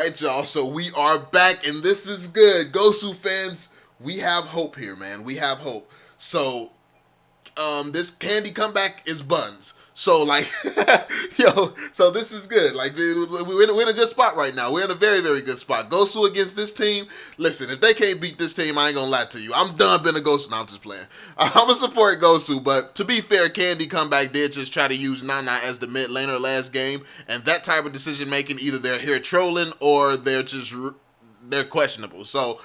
right, y'all. So we are back, and this is good. Gosu fans, we have hope here, man. We have hope. So, this candy comeback is buns. So, like, yo, so this is good. Like, we're in a good spot right now. We're in a very, very good spot. Gosu against this team. Listen, if they can't beat this team, I ain't gonna lie to you. I'm done being a Gosu. No, I'm just playing. I'm gonna support Gosu, but to be fair, Candy Comeback did just try to use Nana as the mid laner last game, and that type of decision making, either they're here trolling or they're questionable. So,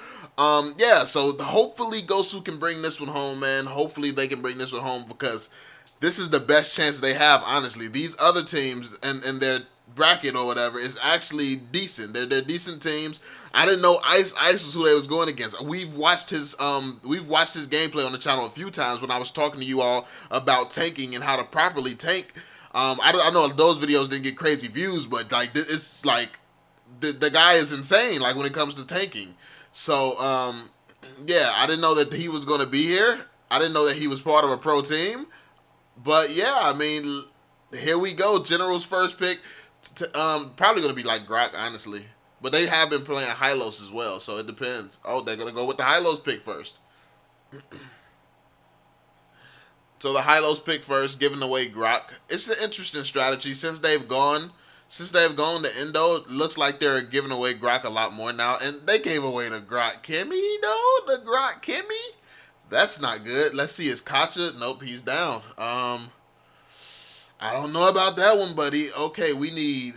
yeah, so hopefully Gosu can bring this one home, man. Hopefully they can bring this one home because this is the best chance they have, honestly. These other teams and their bracket or whatever is actually decent. They're decent teams. I didn't know Ice was who they was going against. We've watched his gameplay on the channel a few times when I was talking to you all about tanking and how to properly tank. I know those videos didn't get crazy views, but like it's like the guy is insane. Like when it comes to tanking. So yeah, I didn't know that he was going to be here. I didn't know that he was part of a pro team. But yeah, I mean, here we go. General's first pick. Probably going to be like Grok, honestly. But they have been playing Hylos as well, so it depends. Oh, they're going to go with the Hylos pick first. So the Hylos pick first, giving away Grok. It's an interesting strategy. Since they've gone to Endo, it looks like they're giving away Grok a lot more now. And they gave away the Grok Kimmy, though. The Grok Kimmy. That's not good. Let's see. Is Kacha? Nope, he's down. I don't know about that one, buddy. Okay, we need...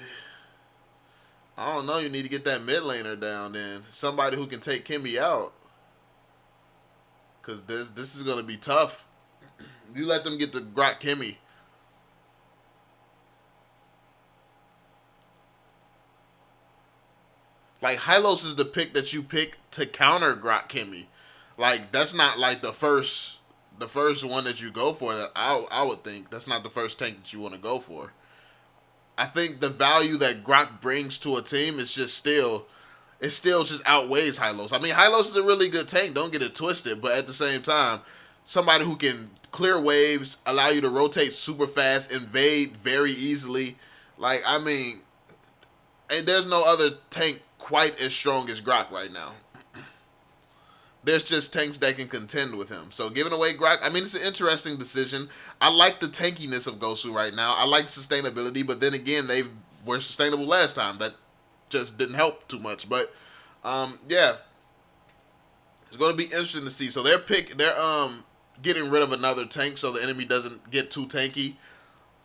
I don't know. You need to get that mid laner down then. Somebody who can take Kimmy out. Because this is going to be tough. You let them get the Grok Kimmy. Like, Hylos is the pick that you pick to counter Grok Kimmy. Like, that's not like the first one that you go for. That I would think that's not the first tank that you want to go for. I think the value that Grok brings to a team is just still just outweighs Hylos. I mean, Hylos is a really good tank. Don't get it twisted, but at the same time, somebody who can clear waves, allow you to rotate super fast, invade very easily. Like, I mean, and there's no other tank quite as strong as Grok right now. There's just tanks that can contend with him. So giving away Grok, I mean, it's an interesting decision. I like the tankiness of Gosu right now. I like sustainability, but then again, they were sustainable last time. That just didn't help too much. But yeah, it's going to be interesting to see. So they're getting rid of another tank so the enemy doesn't get too tanky.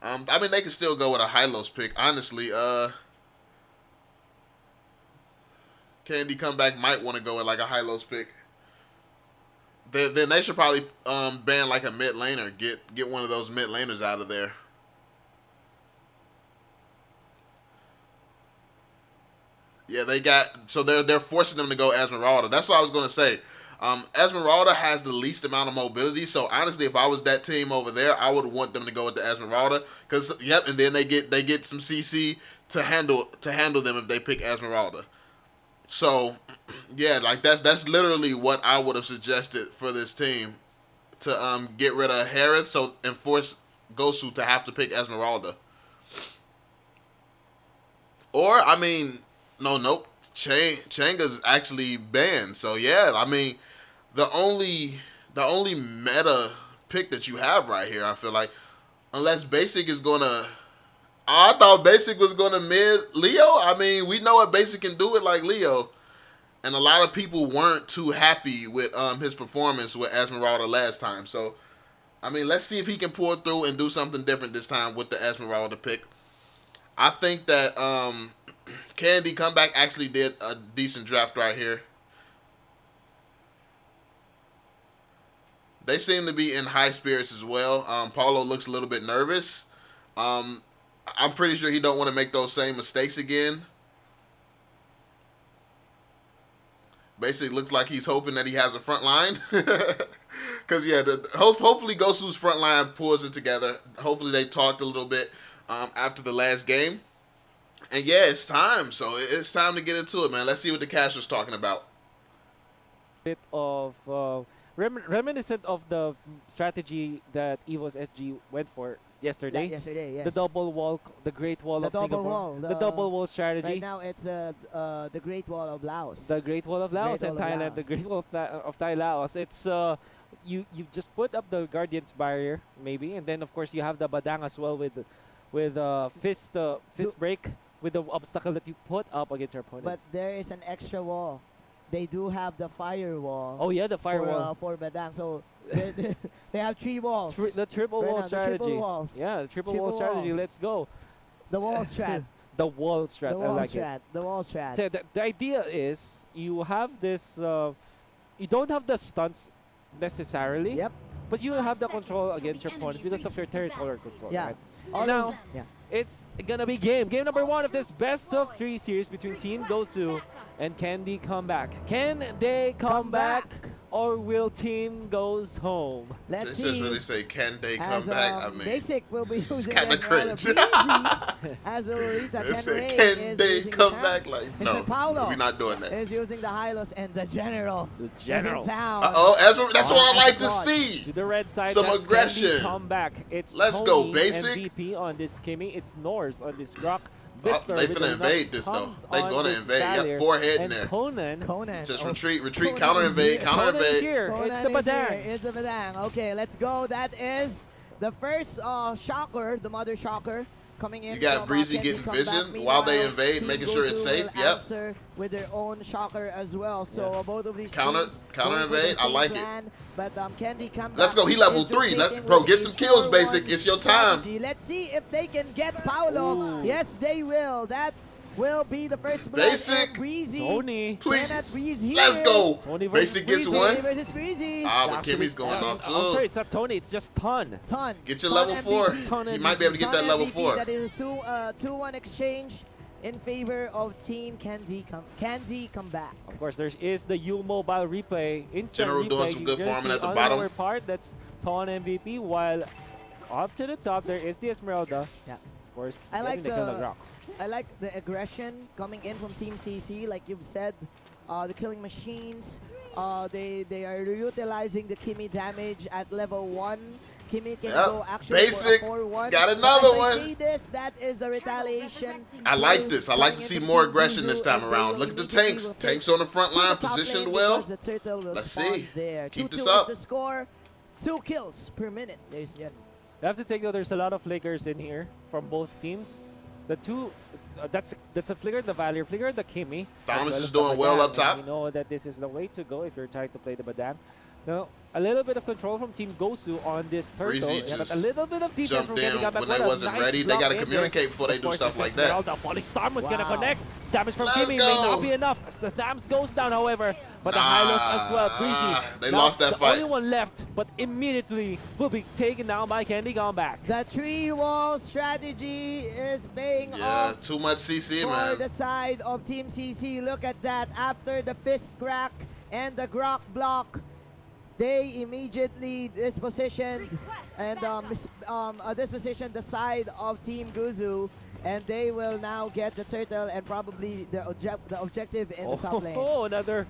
I mean, they can still go with a Hylos pick. Honestly, Candy Comeback might want to go with like a Hylos pick. Then they should probably ban like a mid laner. Get one of those mid laners out of there. Yeah, they're forcing them to go Esmeralda. That's what I was gonna say. Esmeralda has the least amount of mobility, so honestly, if I was that team over there, I would want them to go with the Esmeralda. Cause yep, and then they get some CC to handle them if they pick Esmeralda. So, yeah, like that's literally what I would have suggested for this team to get rid of Harris and force Gosu to have to pick Esmeralda. Or I mean, nope, Changa's actually banned. So yeah, I mean, the only meta pick that you have right here, I feel like, unless Basic is gonna. I thought Basic was going to mid Leo. I mean, we know what Basic can do it like Leo. And a lot of people weren't too happy with his performance with Esmeralda last time. So, I mean, let's see if he can pull through and do something different this time with the Esmeralda pick. I think that Candy Comeback actually did a decent draft right here. They seem to be in high spirits as well. Paulo looks a little bit nervous. I'm pretty sure he don't want to make those same mistakes again. Basically, looks like he's hoping that he has a front line. Because, yeah, hopefully Gosu's front line pulls it together. Hopefully they talked a little bit after the last game. And, yeah, it's time. So it's time to get into it, man. Let's see what the cash was talking about. Bit of reminiscent of the strategy that EVO's SG went for yesterday. Yesterday, yes. The double wall, the Great Wall of Singapore. The double wall strategy. Right now, it's the Great Wall of Laos. The Great Wall of Laos and Thailand. The Great Wall of Thai Laos. It's you just put up the Guardian's barrier maybe, and then of course you have the Badang as well with fist break with the obstacle that you put up against your opponent. But there is an extra wall. They do have the firewall. Oh yeah, the firewall for Badang. So they have 3 walls. The triple wall strategy. The triple walls. Yeah, the triple wall strategy. Let's go. The wall strat. The wall strat. The wall I like strat. it. The wall strat. So the idea is you have this. You don't have the stunts necessarily. Yep. But you have the control against your opponents because of your territorial control. Yeah. Right? Now, it's gonna be game number 1 of this best of 3 series between Team Gosu and Can they come back? Can they come back? Or will team goes home? Let's see. Just really say, can they come back? I mean, Basic will be using kind of cringe. As Lolita can they come back? Like, no, Paulo we're not doing that. is using the Hylos and the General. The General. Is in town. That's what I like to see. To the red side, some aggression. Come back. It's Let's Tony go, Basic. MVP on this Kimmy. It's Norse on this Rock. They finna invade this though. They gonna invade. Yep, 4 head in there. Conan. Just retreat, counter invade, counter invade. It's the Badang. It's the Badang. Okay, let's go. That is the first shocker, the mother shocker. Coming in. You got Breezy getting vision while they invade, making sure it's safe. Yep. With their own shocker as well. So both of these counter invade. I like plan, it. But Candy come Let's go. He level 3. Bro, get some kills, Basic. It's your time. Let's see if they can get Paulo. Yes, they will. That will be the first blood. Basic. Breezy. Tony. Please. Breeze Let's go. Breezy Basic gets one. Breezy. But Kimmy's going off too. I'm sorry, it's not Tony. It's just Ton. Get your level 4. He might be able to get that level 4. That is a 2-1 exchange in favor of Team Candy come back. Of course, there is the U Mobile replay. Instant General replay. doing some good farming at the bottom. Lower part, that's Ton MVP, while up to the top there is the Esmeralda. Yeah. Of course, I like the I like the aggression coming in from Team CC, like you've said. The killing machines. They are utilizing the Kimmy damage at level 1. Kimmy can go actually Basic. for a 4-1. Got another one. See this, that is a retaliation. I like this. I like to see more aggression this time around. Look at the tanks. Tanks on the front line, positioned well. Let's see. Keep this up. The score, 2 kills per minute, ladies and gentlemen. You have to take note, there's a lot of flickers in here from both teams. The two, that's a flicker in the Valier, flicker in the Kimmy. Thomas is doing well up top. You know that this is the way to go if you're trying to play the Badang. Now, a little bit of control from Team Gosu on this turtle. But a little bit of defense from getting back. When they wasn't ready. They got to communicate before they do stuff like that. The Polystorm was going to connect. Damage from Kimmy may not be enough. As the Thams goes down, however. But the Hylos as well. Breezy. They lost that fight. The only one left, but immediately will be taken down by Candy Gone Back. The 3-wall strategy is paying off. Too much CC, man. For the side of Team CC, look at that. After the fist crack and the grok block, they immediately dispositioned and dispositioned the side of Team Gosu, and they will now get the turtle and probably the objective in the top lane. Oh, another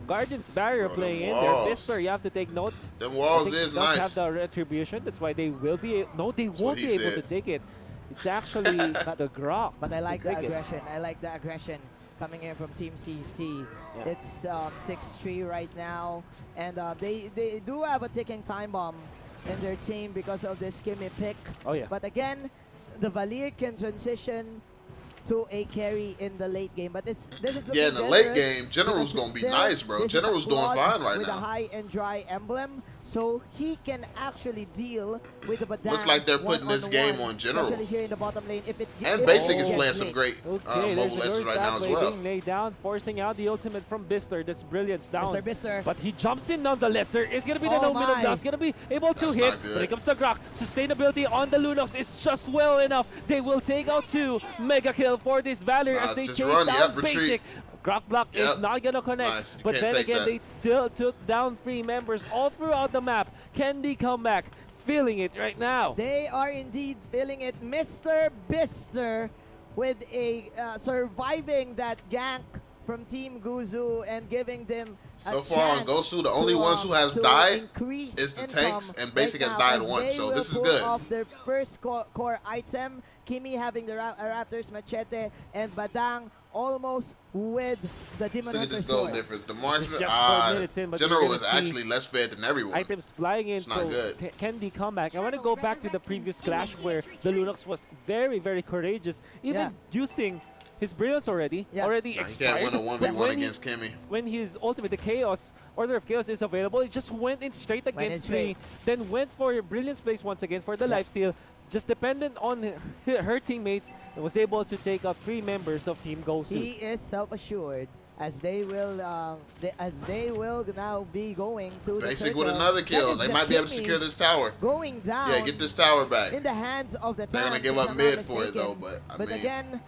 Guardian's barrier playing in there. Mister, you have to take note. Them walls is nice. Have the retribution. That's why they will be. No, they won't be able to take it. It's actually the grok. But I like the aggression. I like the aggression coming in from Team CC. Yeah. It's 6-3 right now, and they do have a ticking time bomb in their team because of this Kimmy pick. Oh yeah. But again, the Valier can transition to a carry in the late game, but this is in the late game, General's gonna be nice, bro. General's doing fine right now with a high and dry emblem, so he can actually deal with the Badang. Looks like they're putting this game on General. Especially here in the bottom lane. And Basic is playing some great mobile edges right now as well. Being laid down, forcing out the ultimate from Bister. That's brilliance down. Bister. But he jumps in nonetheless. There is gonna be the no-minute blast. Gonna be able to hit. But here comes the grok. Sustainability on the Lunox is just well enough. They will take out 2. Mega kill for this Valor as they chase down Basic. Grok block is not gonna connect, but then again they still took down 3 members all throughout the map. Can they come back? Feeling it right now. They are indeed feeling it. Mr. Bister with a surviving that gank from Team Gosu and giving them so far on Gosu, the only ones who has died is the tanks, and Basic has died once. So this is good. Off their first core item, Kimi having the Raptors Machete, and Badang almost with the Demon Look at Hunter this gold sword. difference. The marksman, in, but General is actually less fed than everyone. Items flying in, it's not good. Can the comeback? I want to go back to the previous clash where the Lunox was very, very courageous, even using his brilliance already expired. He can't win a 1v1 against Kimmy. When his ultimate, the Chaos, Order of Chaos is available, he just went in straight against 3, then went for Brilliance Place once again for the lifesteal, just dependent on her teammates, and was able to take out 3 members of Team Gosu. He is self-assured as they will now be going to Basic the with another kill. They might be able to secure this tower. Going down. Yeah, get this tower back. In the hands of the They're gonna give up mid for it though, but I mean, again,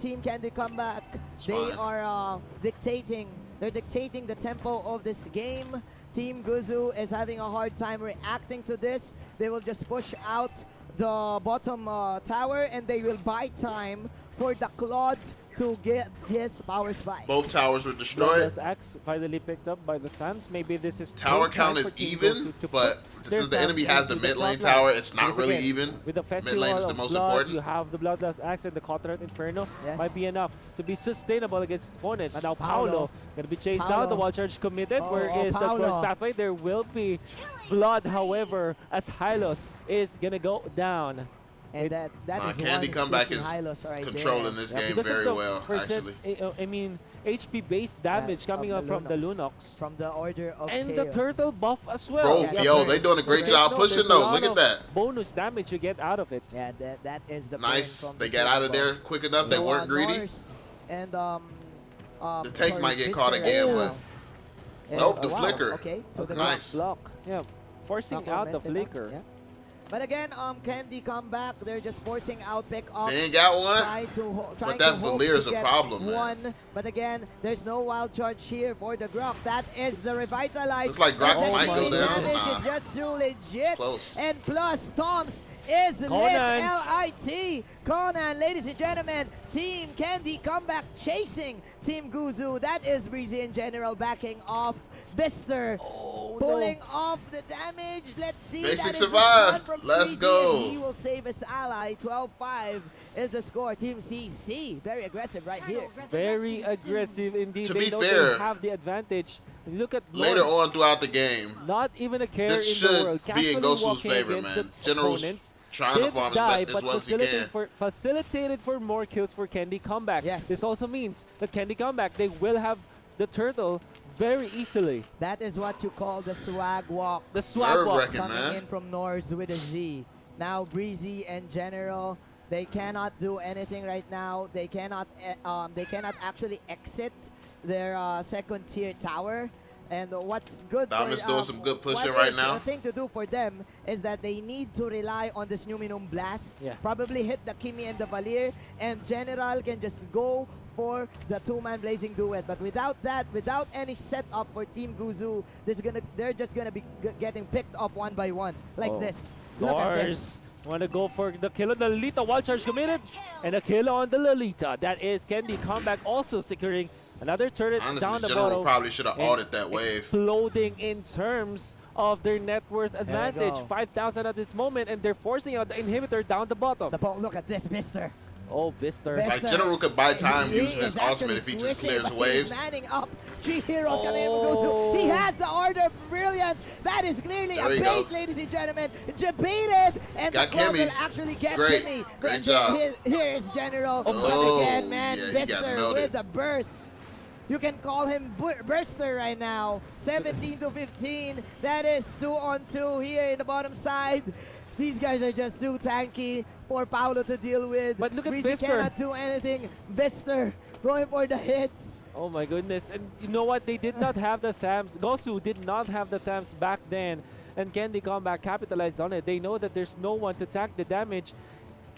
Team Candy Comeback, they are dictating. They're dictating the tempo of this game. Team Gosu is having a hard time reacting to this. They will just push out the bottom tower, and they will buy time for the Claude to get his power spike. Both towers were destroyed. Axe finally picked up by the fans. Maybe this is tower count is even, but since the enemy has the mid lane tower, it's not really even. With the mid lane is the most important. You have the Bloodlust Axe and the Cottonheart Inferno. Might be enough to be sustainable against his opponents. And now Paulo gonna be chased down. The wall charge committed. Where is the first pathway? There will be blood, however, as Hylos is gonna go down. And that is Candy Comeback is controlling this game very well, actually. I mean, HP-based damage coming up from the Lunox. From the Order of And Chaos. the Turtle buff as well. Bro, yo, they doing a great job pushing though. Look at that. Bonus damage you get out of it. Yeah, that is the nice. They got out of there quick enough. They weren't greedy. And the tank might get caught again, but nope, the flicker. Okay, so the nice block. Yeah, forcing out the flicker. But again, Candy Comeback, they're just forcing out pick-ups. They ain't got one, but that Valir is a problem, man. But again, there's no wild charge here for the Grok. That is the Revitalize. Looks like Grok might go down. It's just too legit. Close. And plus, Toms is lit. L-I-T. Conan, ladies and gentlemen, Team Candy Comeback chasing Team Gosu. That is Breezy in general backing off. Bister pulling off the damage. Let's see. Basic survived. Let's go. He will save his ally. 12-5 is the score. Team CC very aggressive right here. Very aggressive indeed. To they be know fair, they have the advantage. Look at later on throughout the game. Not even a care this in the world. should be in Gosu's favor, man. General's trying to farm as well as he can. Facilitated for more kills for Candy Comeback. This also means that Candy Comeback, they will have the turtle very easily. That is what you call the swag walk. The swag walk coming in from Nords with a Z. Now Breezy and General, they cannot do anything right now. They cannot actually exit their second tier tower. And what's good Dom is doing some good pushing right now. The thing to do for them is that they need to rely on this Numinum Blast. Probably hit the Kimi and the Valir, and General can just go for the two-man Blazing Duet. But without that, without any setup for Team Gosu, they're just gonna be getting picked up one by one like this. Look at this. Want to go for the kill on the Lolita. Wild charge committed, and a kill on the Lolita. That is Candy Comeback also securing another turret. Honestly, down the General bottom. probably should have audited that wave. Exploding in terms of their net worth advantage. 5,000 at this moment, and they're forcing out the inhibitor down the bottom. Look at this, Mister. Oh, Bister. Like, General could buy time using his ultimate if he just clears waves. Manning up. 3 heroes coming in from Gosu. He has the Order of Brilliance. That is clearly a bait, ladies and gentlemen. Debated, and the club will actually get Kimmy. Great job. Here's General. But again, man, Bister with the burst. You can call him Burster right now. 17 to 15. That is 2-on-2 here in the bottom side. These guys are just too tanky for Paulo to deal with. But look at Reece Bister. Cannot do anything. Bister going for the hits. Oh my goodness. And you know what? They did not have the Thams. Gosu did not have the Thams back then. And Candy Comeback capitalized on it. They know that there's no one to tank the damage.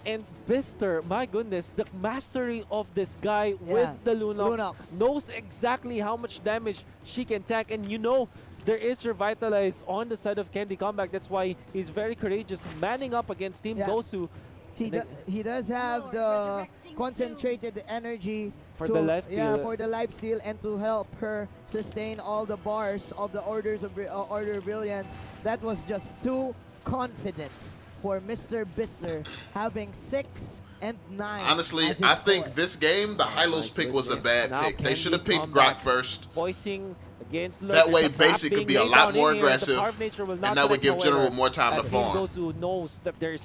And Bister, my goodness, the mastery of this guy with the Lunox knows exactly how much damage she can tank. And you know, there is Revitalize on the side of Candy Comeback. That's why he's very courageous, manning up against Team Gosu. He does have the concentrated energy For the lifesteal. Yeah, for the lifesteal and to help her sustain all the bars of the Order of Brilliance. That was just too confident for Mr. Bister, having 6 and 9. Honestly, I think this game, the Hylos pick was a bad pick. They should have picked Grok first. Voicing against that way, Basic could be a lot more aggressive, and that would give General more time to farm. Gosu knows that there's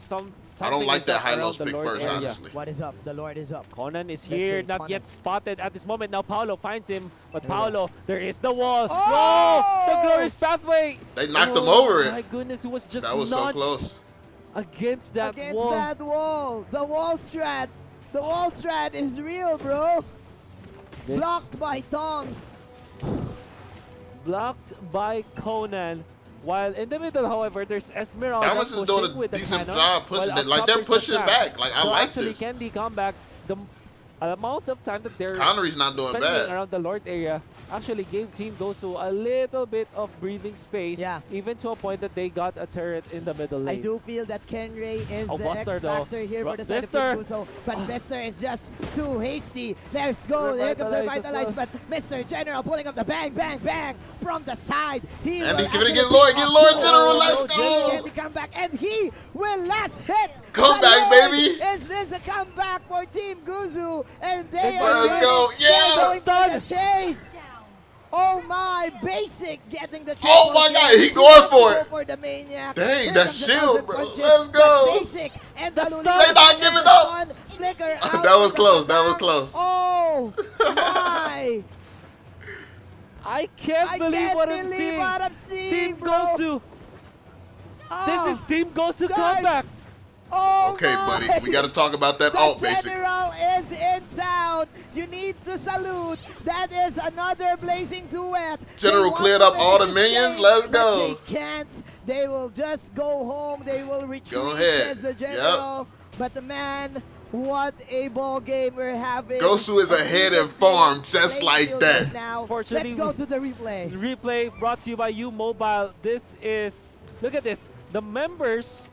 I don't like that Hylos pick first, honestly. What is up? The Lord is up. Conan is here, not yet spotted at this moment. Now Paulo finds him, but Paulo, there is the wall. Oh! The glorious pathway. They knocked him over it. My goodness, he was just that was so close. Against that wall. The wall strat. The wall strat is real, bro. Blocked by Toms. Blocked by Conan. While in the middle, however, there's Esmeralda. Thomas is doing a decent job pushing it. Like, they're pushing back. Like, I like actually, this. Candy come back. The amount of time that they're Connery's not doing bad around the Lord area actually gave Team Gosu a little bit of breathing space, even to a point that they got a turret in the middle lane. I do feel that Kenray is the Buster, X-Factor here for the side of Gosu, but Mr. is just too hasty. Let's go, there comes the Revitalize, but Mr. General pulling up the bang, bang, bang from the side. He and will he's gonna get Lord, General, let's go! Can come back, and he will last hit. Come back, baby! Is this a comeback for Team Gosu? And they let's go, yes! The chase. Oh my, Basic getting the triple. Oh my god, he going for it. For the Maniac. Dang, that shield, bro. Let's go. Basic and they not giving up. That was close. That was close. Oh my. I can't believe what I'm seeing. Team Gosu. This is Team Gosu comeback. Oh okay, my. buddy, we got to talk about that alt Basic. General is in town. You need to salute. That is another blazing duet. General cleared up all the minions. Let's go. They can't. They will just go home. They will retreat. Go ahead. As the General. Yep. But the man, what a ball game we're having. Gosu is ahead in farm just like that. Now. Fortunately, let's go to the replay. Replay brought to you by U-Mobile. This is, look at this. The members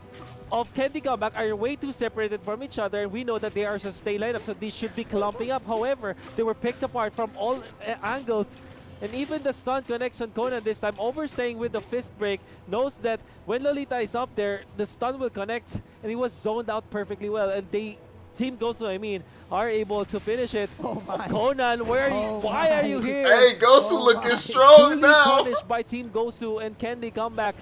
of Candy Comeback are way too separated from each other. We know that they are sustain lineup, so they should be clumping up. However, they were picked apart from all angles. And even the stun connects on Conan this time. Overstaying with the fist break, knows that when Lolita is up there, the stun will connect. And he was zoned out perfectly well. And they, Team Gosu, I mean, are able to finish it. Oh my. Conan, where are you? Why are you here? Hey, Gosu looking strong now. Punished by Team Gosu and Candy Comeback.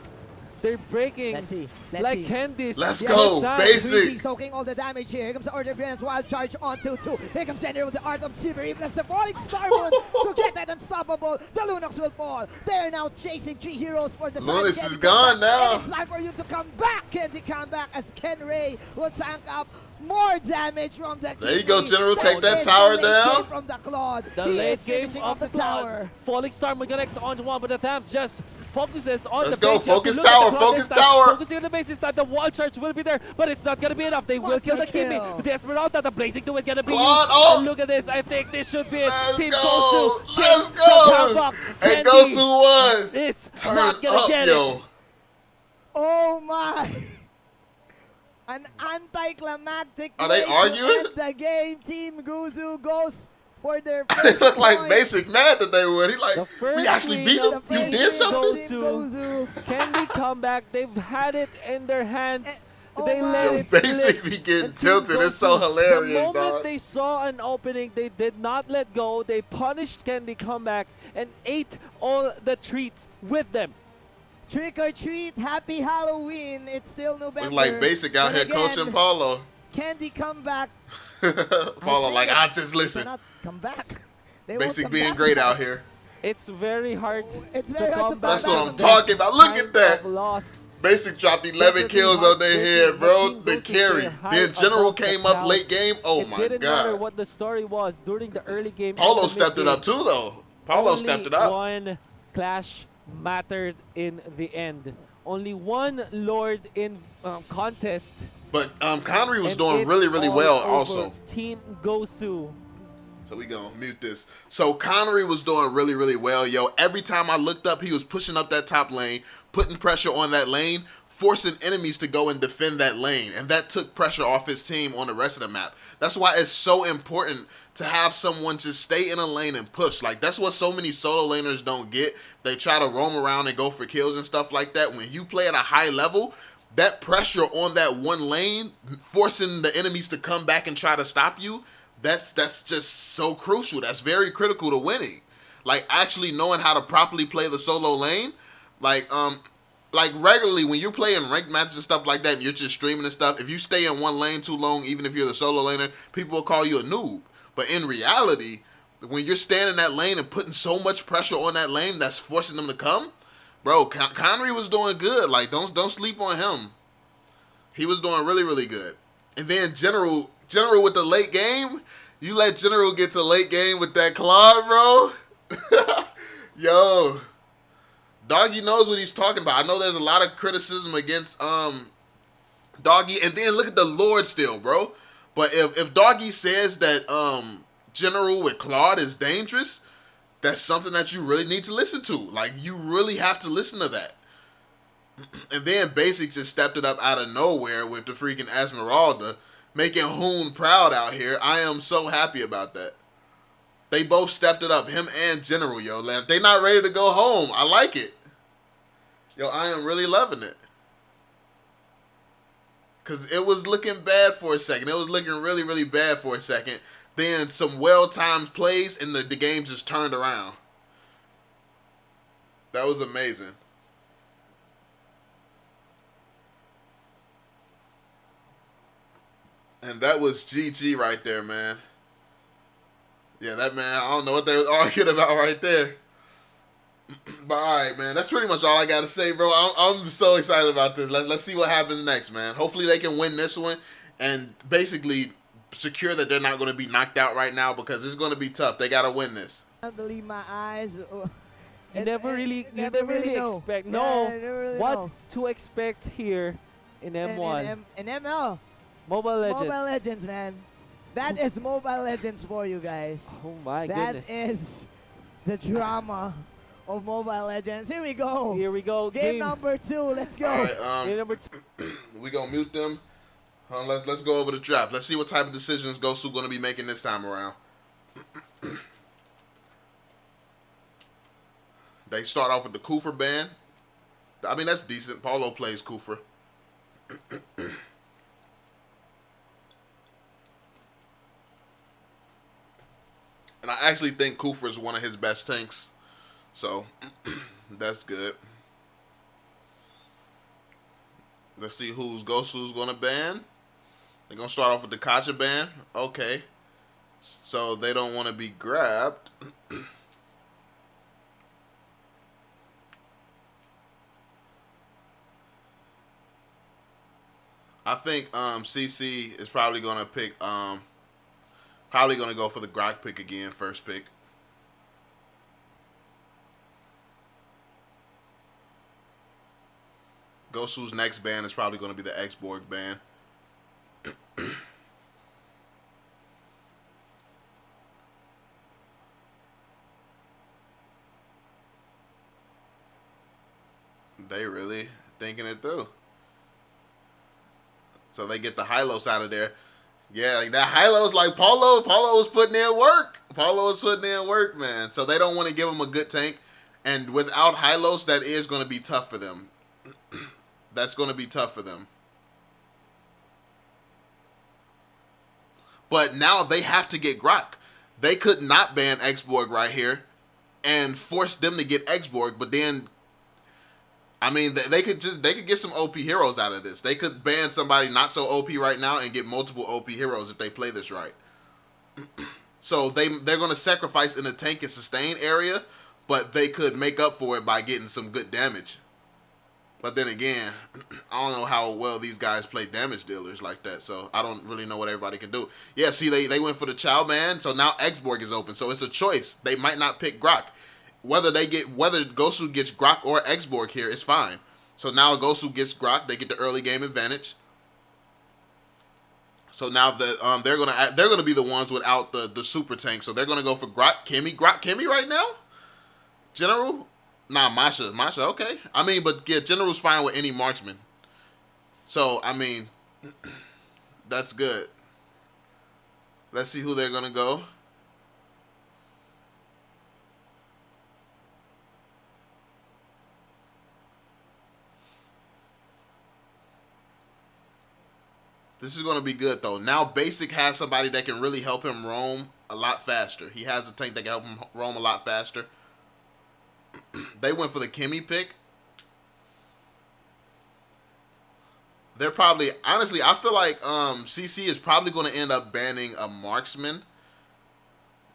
They're breaking like candies. Let's go, Basic. Soaking all the damage here. Here comes the Order of Brilliance, wild charge on 2-2. Here comes General with the Art of Chivalry, plus the falling star moon to get that unstoppable. The Lunox will fall. They are now chasing 3 heroes for the Lunox is gone now. And it's time for you to come back. Candy come back as Ken Ray will tank up more damage from the There you go, General. Take that tower down. From the Claude. The late game of the tower. Falling star moon connects onto one, but the Thams just focuses on Let's the base. go, focus tower, focus tower. Focusing on the base this time, the wall charge will be there, but it's not gonna be enough. They will kill the Kimi. The Esmeralda, the blazing duet gonna be used. Look at this, I think this should be it. Team Gosu. Let's go. Hey, Gosu won. Is turn not gonna up, get yo. it. Oh my. An anticlimactic. Are they arguing? The game. Team Gosu goes for their They look like Basic mad that they would. He like, we actually beat them? You did something? Gosu. Candy Comeback. They've had it in their hands. They let it Basic be getting tilted. It's so hilarious, The moment dog. they saw an opening, they did not let go. They punished Candy Comeback and ate all the treats with them. Trick or treat, happy Halloween. It's still November. Look like Basic out here coaching Paulo. Candy Comeback. Paulo like, I just listen. Come back. Basic being great out here. It's very hard to come back. That's what I'm talking about. Look at that. Loss. Basic dropped 11 kills on their head, bro. The carry. Then General came up late game. Oh my It didn't matter god. what the story was during the early game. Paulo stepped it up too, though. Paulo stepped it up. One clash mattered in the end. Only one Lord in contest. But Connery was doing really, really well also. Team Gosu. So we gonna mute this. So Connery was doing really, really well, yo. Every time I looked up, he was pushing up that top lane, putting pressure on that lane, forcing enemies to go and defend that lane. And that took pressure off his team on the rest of the map. That's why it's so important to have someone just stay in a lane and push. Like, that's what so many solo laners don't get. They try to roam around and go for kills and stuff like that. When you play at a high level, that pressure on that one lane, forcing the enemies to come back and try to stop you, that's just so crucial. That's very critical to winning. Like, actually knowing how to properly play the solo lane, like regularly when you're playing ranked matches and stuff like that and you're just streaming and stuff, if you stay in one lane too long, even if you're the solo laner, people will call you a noob. But in reality, when you're standing in that lane and putting so much pressure on that lane that's forcing them to come, bro, Connery was doing good. Like, don't sleep on him. He was doing really, really good. And then General with the late game, you let General get to late game with that Claude, bro. Yo, Doggy knows what he's talking about. I know there's a lot of criticism against Doggy, and then look at the Lord still, bro. But if Doggy says that General with Claude is dangerous, that's something that you really need to listen to. Like, you really have to listen to that. And then Basic just stepped it up out of nowhere with the freaking Esmeralda, making Hoon proud out here. I am so happy about that. They both stepped it up, him and General, yo. They not ready to go home. I like it. Yo, I am really loving it. Because it was looking bad for a second. It was looking really, really bad for a second. Then some well-timed plays, and the game just turned around. That was amazing. And that was GG right there, man. Yeah, that man, I don't know what they were arguing about right there. But all right, man, that's pretty much all I got to say, bro. I'm so excited about this. Let's see what happens next, man. Hopefully they can win this one and basically secure that they're not going to be knocked out right now, because it's going to be tough. They got to win this. I believe my eyes. You never really expect what to expect here in M1. In ML. Mobile Legends. Mobile Legends, man. That is Mobile Legends for you guys. Oh my goodness. That is the drama of Mobile Legends. Here we go. Here we go. Game number 2. Let's go. All right, Game number 2. We gonna mute them. Let's go over the draft. Let's see what type of decisions Gosu gonna be making this time around. They start off with the Kufa ban. I mean, that's decent. Paulo plays Kufa. And I actually think Kufa is one of his best tanks. So, that's good. Let's see who's Gosu's going to ban. They're going to start off with the Kacha ban. Okay. So, they don't want to be grabbed. I think CC is probably going to pick... Probably going to go for the Grok pick again, first pick. Gosu's next ban is probably going to be the X-Borg ban. They really thinking it through. So they get the Hylos out of there. Yeah, like that Hylos, like Paulo was putting in work. Paulo was putting in work, man. So they don't want to give him a good tank. And without Hylos, that is going to be tough for them. That's going to be tough for them. But now they have to get Grok. They could not ban X-Borg right here and force them to get X-Borg, but then, I mean, they could get some OP heroes out of this. They could ban somebody not so OP right now and get multiple OP heroes if they play this right. So they're going to sacrifice in the tank and sustain area, but they could make up for it by getting some good damage. But then again, I don't know how well these guys play damage dealers like that, so I don't really know what everybody can do. Yeah, see, they went for the Chow Man, so now X-Borg is open, so it's a choice. They might not pick Grok. Whether Gosu gets Grok or X-Borg here, it's fine. So now Gosu gets Grok, they get the early game advantage. So now they're gonna be the ones without the super tank. So they're gonna go for Grok Kimmy right now. General, nah, Masha, okay. I mean, but yeah, General's fine with any marksman. So I mean, that's good. Let's see who they're gonna go. This is going to be good, though. Now Basic has somebody that can really help him roam a lot faster. He has a tank that can help him roam a lot faster. They went for the Kimmy pick. They're probably, honestly, I feel like CC is probably going to end up banning a marksman.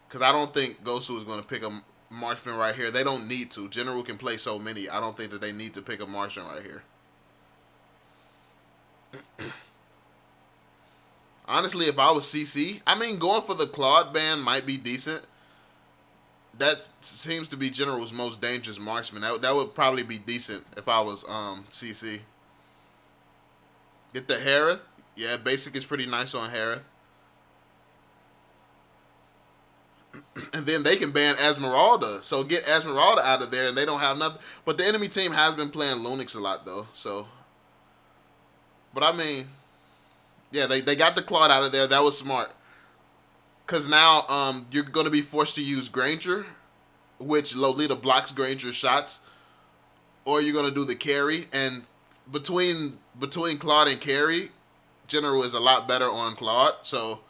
Because I don't think Gosu is going to pick a marksman right here. They don't need to. General can play so many. I don't think that they need to pick a marksman right here. Honestly, if I was CC, I mean, going for the Claude ban might be decent. That seems to be General's most dangerous marksman. That would probably be decent if I was CC. Get the Harith. Yeah, Basic is pretty nice on Harith. And then they can ban Esmeralda. So get Esmeralda out of there and they don't have nothing. But the enemy team has been playing Lunix a lot, though. So, but I mean, yeah, they got the Claude out of there. That was smart. Because now you're going to be forced to use Granger, which Lolita blocks Granger's shots. Or you're going to do the carry. And between Claude and carry, General is a lot better on Claude. So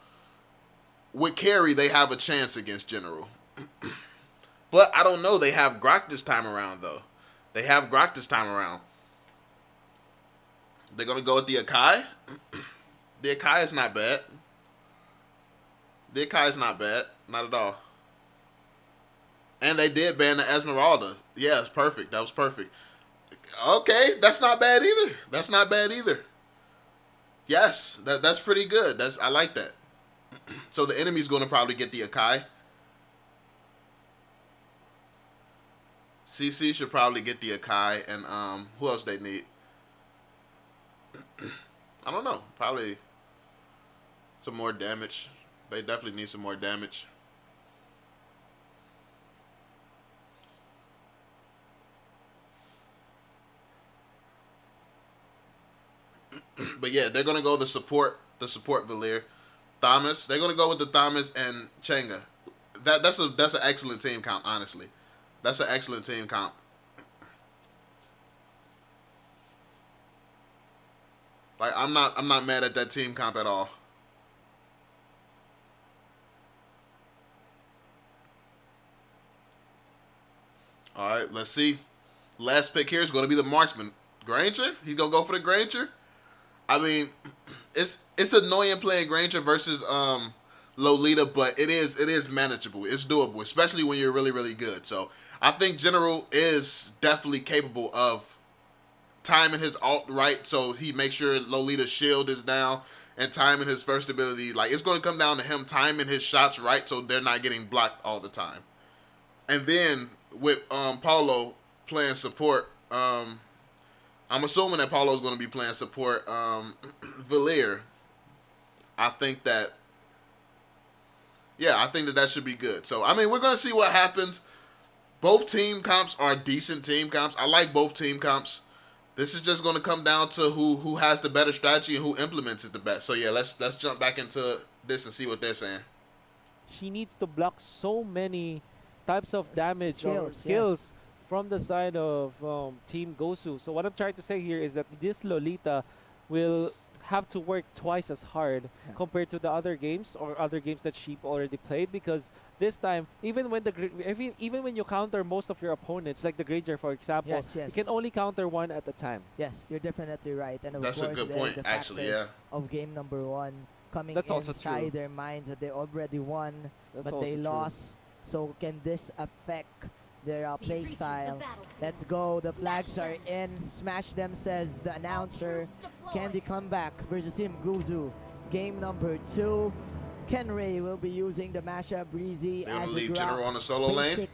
with carry, they have a chance against General. But I don't know. They have Grok this time around, though. They have Grok this time around. They're going to go with the Akai. The Akai is not bad. The Akai is not bad. Not at all. And they did ban the Esmeralda. Yeah, it's perfect. That was perfect. Okay, that's not bad either. That's not bad either. Yes, that's pretty good. I like that. So the enemy's going to probably get the Akai. CC should probably get the Akai. And who else they need? I don't know. Probably some more damage. They definitely need some more damage. But yeah, they're gonna go the support Valier. Thomas. They're gonna go with the Thomas and Chenga. That's an excellent team comp, honestly. That's an excellent team comp. Like I'm not mad at that team comp at all. All right, let's see. Last pick here is going to be the marksman. Granger? He's going to go for the Granger? I mean, it's annoying playing Granger versus Lolita, but it is manageable. It's doable, especially when you're really, really good. So I think General is definitely capable of timing his ult right so he makes sure Lolita's shield is down and timing his first ability. Like, it's going to come down to him timing his shots right so they're not getting blocked all the time. And then with Paulo playing support, I'm assuming that Paulo's going to be playing support Valier. I think that should be good. So, I mean, we're going to see what happens. Both team comps are decent team comps. I like both team comps. This is just going to come down to who has the better strategy and who implements it the best. So, yeah, let's jump back into this and see what they're saying. She needs to block so many types of damage skills yes, from the side of Team Gosu. So what I'm trying to say here is that this Lolita will have to work twice as hard compared to the other games or other games that Sheep already played, because this time, even when you counter most of your opponents, like the Granger for example, you can only counter one at a time. Yes, you're definitely right. And of that's course, a good point, actually, yeah. Of game number 1 coming That's also inside true. their minds that they already won, That's but they also true. lost. So can this affect their play style? Let's go. The flags are in. Smash them, says the announcer. Candy comeback versus Team Gosu. Game number 2. Kenray will be using the mashup. Breezy They're going as to the leave Grok. General on the solo lane. Basic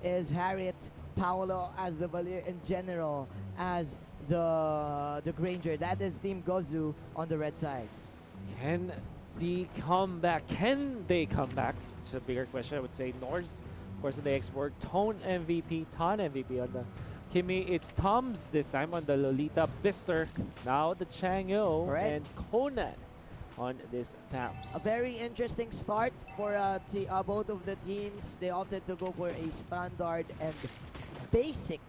is Harriet. Paulo as the Valier, and General as the Granger. That is Team Gosu on the red side. Can they come back? It's a bigger question. I would say Norse, of course, in the export. Ton MVP on the Kimmy. It's Tom's this time on the Lolita. Bister, now the Chang'o, and Conan on this Thaps. A very interesting start for both of the teams. They opted to go for a standard and basic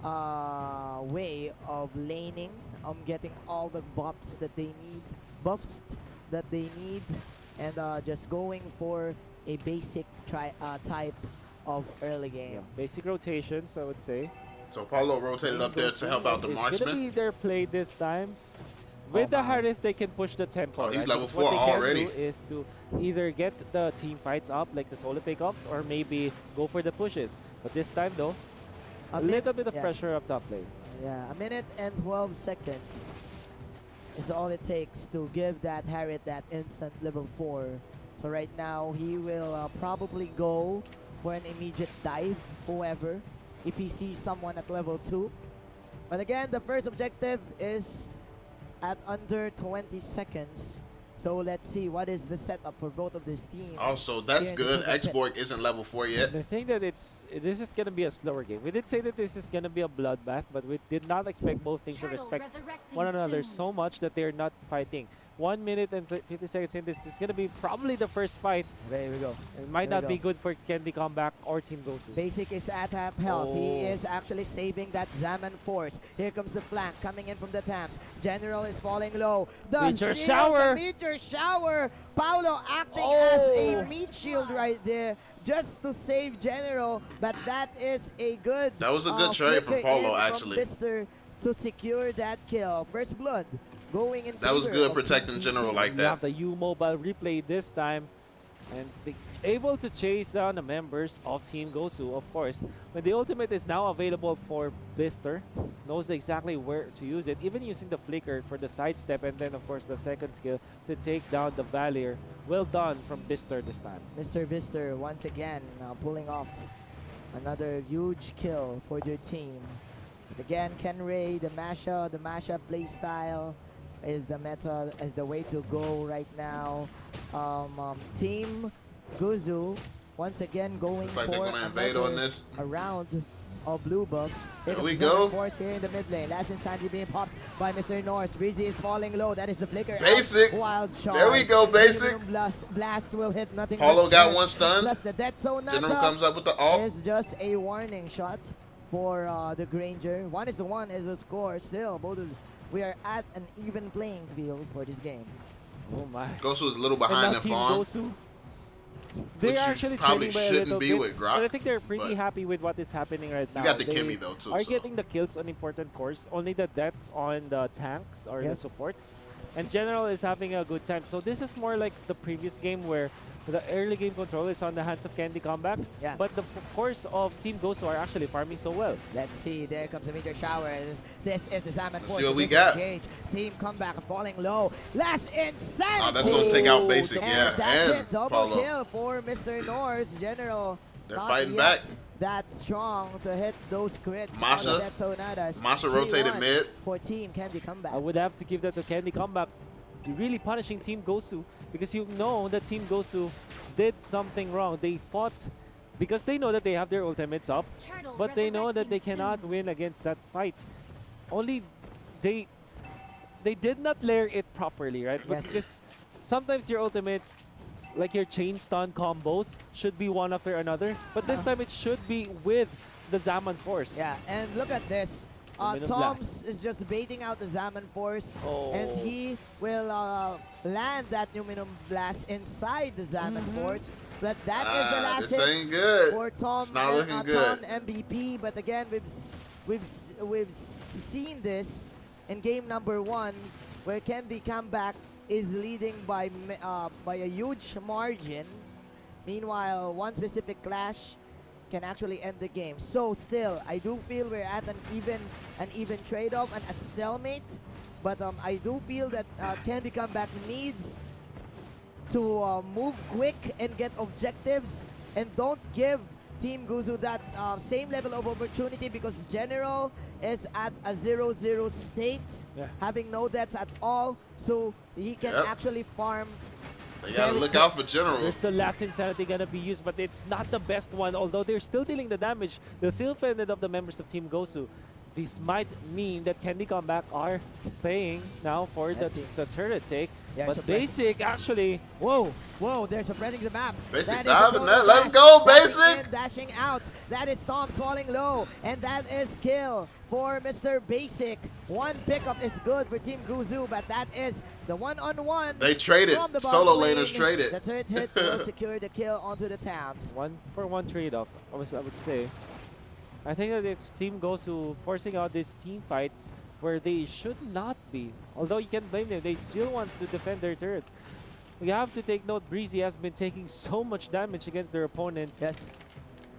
way of laning, getting all the buffs that they need buffs that they need, and just going for a basic type of early game. Yeah, basic rotations, I would say. So Paulo rotated up there to help out the marksman. It's going to be their play this time. With the Harith, they can push the tempo. Oh, he's right? level Because 4 what they already. can do is to either get the team fights up, like the solo pickups, or maybe go for the pushes. But this time, though, a little bit of pressure up top lane. Yeah, a minute and 12 seconds is all it takes to give that Harith that instant level 4. So right now, he will probably go for an immediate dive, whoever, if he sees someone at level 2. But again, the first objective is at under 20 seconds. So let's see what is the setup for both of these teams. Also, that's good. Xborg isn't level 4 yet. I think that this is going to be a slower game. We did say that this is going to be a bloodbath, but we did not expect both teams to respect one another so much that they're not fighting. 1 minute and 50 seconds in, this is going to be probably the first fight. There we go. It might not be good for Candy Comeback or Team Gosu. Basic is at half health. He is actually saving that Zaman force. Here comes the flank coming in from the Tams. General is falling low. The Meteor shield, shower. The meteor shower. Paulo acting as a meat shield right there just to save General. But that is a good. That was a good trade from Paulo, actually. From to secure that kill. First blood. Going in. That was good protecting General like that. You have the U Mobile replay this time, and able to chase down the members of Team Gosu, of course. When the ultimate is now available for Blister, knows exactly where to use it, even using the flicker for the sidestep, and then of course the second skill to take down the Valier. Well done from Blister this time. Mr. Blister once again pulling off another huge kill for their team. But again, Kenray, the mashup play style is the meta, is the way to go right now. Team Gosu once again going like for a round of blue buffs. There we go. Force here in the mid lane. Last insanity being popped by Mr. Norse. Reece is falling low. That is the flicker. Basic. Wild shot. There we go, basic. Blast will hit nothing. Paulo got one stun. Plus the death zone. General comes up with the ult. It's just a warning shot for the Granger. 1-1 is the score. Still, we are at an even playing field for this game. Oh my. Gosu is a little behind in farm. Gosu, they are actually probably training by a shouldn't be bit, with Grok. but I think they're pretty happy with what is happening right now. You got the they Kimmy though too. Are getting the kills on important cores. Only the deaths on the tanks or the supports. And General is having a good time. So this is more like the previous game where the early game control is on the hands of Candy Comeback. Yeah. But the course of Team Gosu are actually farming so well. Let's see. There comes the meteor shower. This is the Zaman force. See what we got. Team Comeback falling low. Last insanity. Oh, that's gonna take out basic. And that's it. Double Paulo. kill for Mr. Norse. General. They're fighting back. That strong to hit those crits. Masha rotated mid. For Team Candy Comeback. I would have to give that to Candy Comeback. Really punishing Team Gosu, because you know that Team Gosu did something wrong. They fought because they know that they have their ultimates up, but they know that they cannot win against that fight. Only they did not layer it properly, right? But because sometimes your ultimates, like your chain stun combos, should be one after another, but this time it should be with the Zaman force. Yeah, and look at this. Toms is just baiting out the Zaman force, and he will land that Numinum Blast inside the Zaman force. But that is the last this hit ain't good. for Tom. It's not looking good. Tom MVP, but again, we've seen this in game number 1, where Candy Comeback is leading by a huge margin. Meanwhile, one specific clash can actually end the game. So still, I do feel we're at an even trade-off and a stalemate. But I do feel that Candy Comeback needs to move quick and get objectives, and don't give Team Gosu that same level of opportunity, because General is at a 0-0 state, having no deaths at all, so he can actually farm. They gotta look out for General. There's the last insanity gonna be used, but it's not the best one. Although they're still dealing the damage, the silver-ended of the members of Team Gosu. This might mean that Candy Comeback are playing now for the turret take. Yeah, But Basic actually, whoa, they're suppressing the map. Basic diving that. Let's go, Basic! Dashing out. That is Storm falling low. And that is kill for Mr. Basic. One pickup is good for Team Gosu, but that is the one-on-one. They traded. From the Solo bot lane. laners traded. The third hit will secure the kill onto the Tams. 1-for-1 trade-off, I would say. I think that it's Team Gosu forcing out these team fights where they should not be. Although you can't blame them, they still want to defend their turrets. We have to take note, Breezy has been taking so much damage against their opponents. Yes.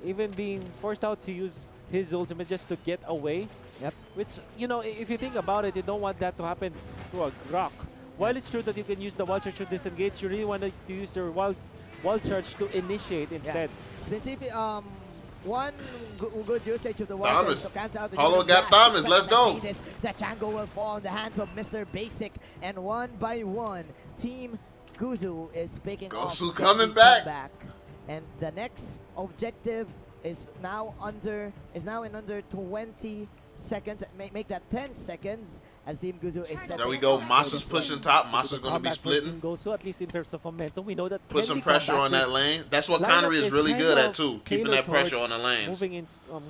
Even being forced out to use his ultimate just to get away. Yep. Which, you know, if you think about it, you don't want that to happen to a Grok. While it's true that you can use the wall charge to disengage, you really want to use your wall charge to initiate instead. Yeah. Specific, one good usage of the wall Thomas. to cancel out the Paulo got Thomas. Let's go. The Chango will fall in the hands of Mr. Basic, and one by one, Team Gosu is picking off. Gosu coming back. And the next objective is now in under 20 seconds. Make that 10 seconds as Team Gosu is set. There we go. Masha's pushing top. Masha's going to be splitting. Gosu, at least in terms of momentum, we know that Put some pressure on that lane. That's what Connery is really good at too, keeping that pressure on the lanes.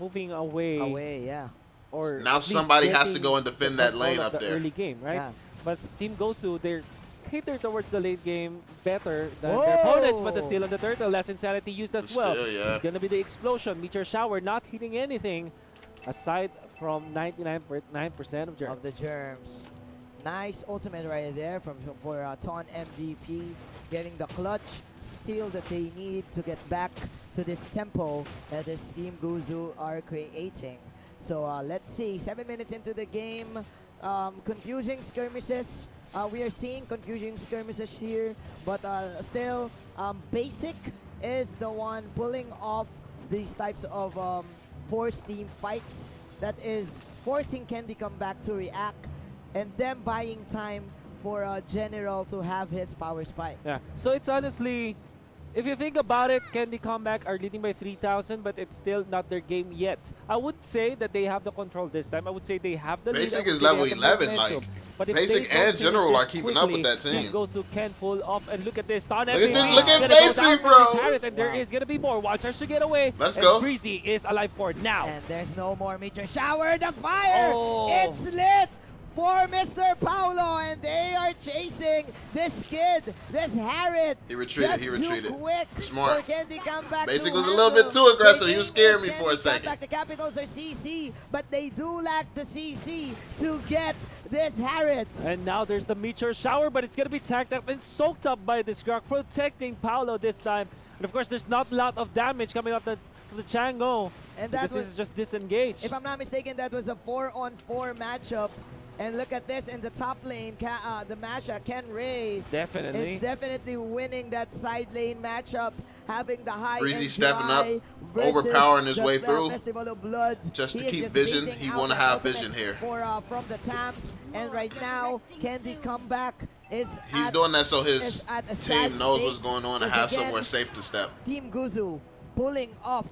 Moving away. Away, yeah. Or now somebody has to go and defend that lane up there. Early game, right? Yeah. But Team Gosu, they're catered towards the late game better than their opponents, but still on the turtle. Last Insanity used as well. It's going to be the explosion. Meteor Shower not hitting anything aside from 99.9% of germs. Of the germs. Nice ultimate right there for Ton MVP. Getting the clutch steal that they need to get back to this tempo that this Team Gosu are creating. So let's see, 7 minutes into the game, confusing skirmishes. We are seeing confusing skirmishes here, but still, Basic is the one pulling off these types of forced team fights that is forcing Candy come back to react and them buying time for General to have his power spike. Yeah, so it's honestly, if you think about it, Candy Comeback are leading by 3,000, but it's still not their game yet. I would say that they have the control this time. I would say they have the Basic lead. is level 11, like, Basic and General are keeping up with that team. Gosu can pull off, and look at this. Look at this, look at Basic, bro! And there is going to be more. Watchers to get away. Let's go. Breezy is alive for now. And there's no more Meteor Shower. The fire! Oh. It's lit! For Mr. Paulo, and they are chasing this kid, this Harriet. He retreated, just he retreated. Too quick Smart. for Candy come back. Basic was a little bit too aggressive. He was scaring me for a second. Back. The Capitals are CC, but they do lack the CC to get this Harriet. And now there's the Meteor Shower, but it's going to be tagged up and soaked up by this Grok, protecting Paulo this time. And of course, there's not a lot of damage coming off the Chango. And that this is just disengaged. If I'm not mistaken, that was a 4-on-4 matchup. And look at this in the top lane, the Masha, Ken Ray definitely is definitely winning that side lane matchup, having the high Breezy stepping up, overpowering his way through. Festival of Blood. Just to keep vision, he want to have vision here. From the Tams, and right now, Candy Comeback is He's doing that so his team knows what's going on and have somewhere safe to step. Team Gosu pulling off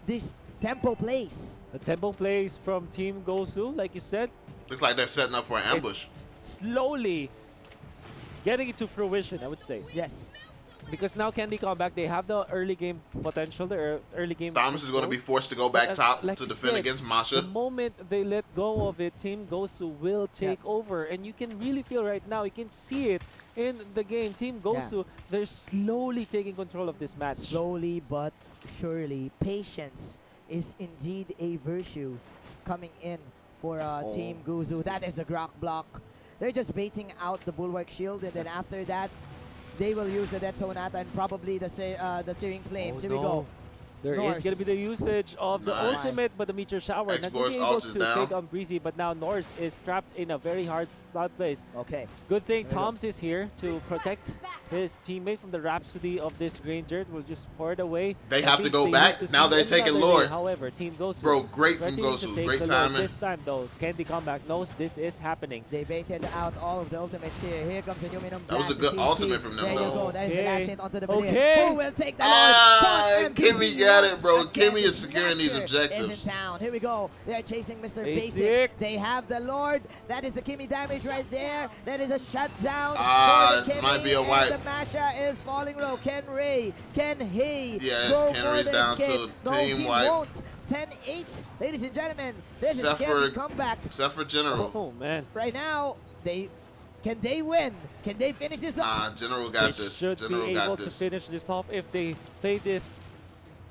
this tempo plays. The tempo plays from Team Gosu, like you said. Looks like they're setting up for an ambush. It's slowly getting into fruition, I would say. Yes. Because now Candy Comeback, they have the early game potential, the early game. Thomas is going to be forced to go back top to defend against Masha. The moment they let go of it, Team Gosu will take over. And you can really feel right now, you can see it in the game. Team Gosu, they're slowly taking control of this match. Slowly but surely. Patience is indeed a virtue coming in for Team Gosu. That is the Grok block. They're just baiting out the Bulwark Shield, and then after that, they will use the Death Sonata and probably the Searing Flames. Here we go. There is going to be the usage of the ultimate, but the Meteor Shower not going to be able to take on Breezy, but now Norse is trapped in a very hard spot place. Okay. Good thing Toms is here to protect his teammate from the Rhapsody of this Granger will just pour it away. They have to go back. Now they're taking Lord. However, Team Gosu. Bro, great from Gosu. Great timing. This time, though, Candy Comeback knows this is happening. They baited out all of the ultimates here. Here comes the Numinum. That was a good ultimate from them, though. There you go. That is the last hit onto the Villiers. Who will take the Lord? Kimmy got it, bro. Kimmy is securing these objectives. Is in town. Here we go. They're chasing Mr. Basic. They have the Lord. That is the Kimmy damage right there. That is a shutdown. This might be a wipe. The Masha is falling low. Ken Ray, Ken Hay. Yes, Ken Ray's down to team wipe. 10-8, ladies and gentlemen. This is Candy Comeback. Except for General. Oh man. Right now, can they win? Can they finish this off? General got this. General be got able this. to finish this off if they play this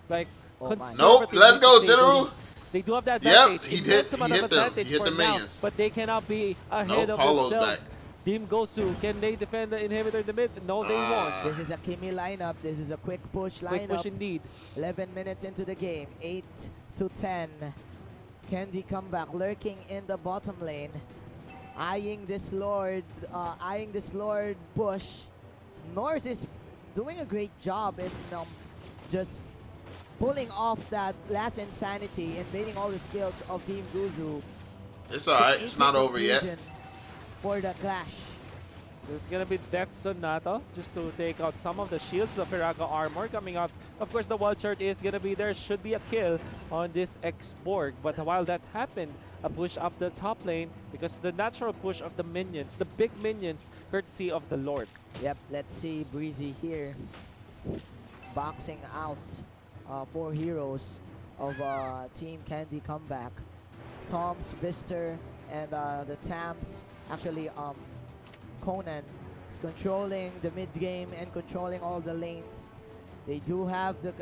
like Nope, let's go, General. They do have that advantage. He hit the minions. But they cannot be ahead of Paulo's themselves. back. Team Gosu, can they defend the inhibitor in the mid? No, they won't. This is a Kimmy lineup. This is a quick push lineup. Quick push indeed. 11 minutes into the game. 8-10. Candy Comeback lurking in the bottom lane. Eyeing this Lord push. Norse is doing a great job in just pulling off that last insanity and baiting all the skills of Team Gosu. It's alright, it's not over yet. For the clash. So it's gonna be Death Sonata just to take out some of the shields of Firaga armor coming out. Of course, the wild chart is gonna be there. Should be a kill on this X-Borg. But while that happened, a push up the top lane because of the natural push of the minions, the big minions, courtesy of the Lord. Yep, let's see Breezy here boxing out 4 heroes of Team Candy Comeback. Toms, Bister, and the Tams. Actually, Conan is controlling the mid game and controlling all the lanes. They do have the